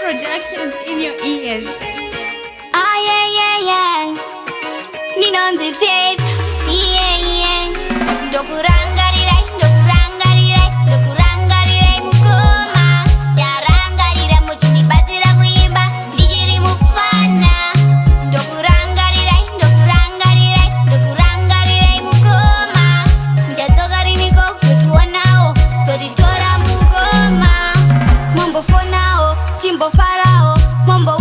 Productions in your ears. Ah, yeah, yeah, yeah. Ninonzi faith. Yeah, yeah. Dokurangarira, dokurangarira, dokurangarira mukoma. Yarangarira muchini batira kuimba. Ndijiri mufana. Dokurangarira, dokurangarira, dokurangarira mukoma. Njatogari niko kutuonao. Soritora mukoma. Mambo fonao, timbo farao. Mambo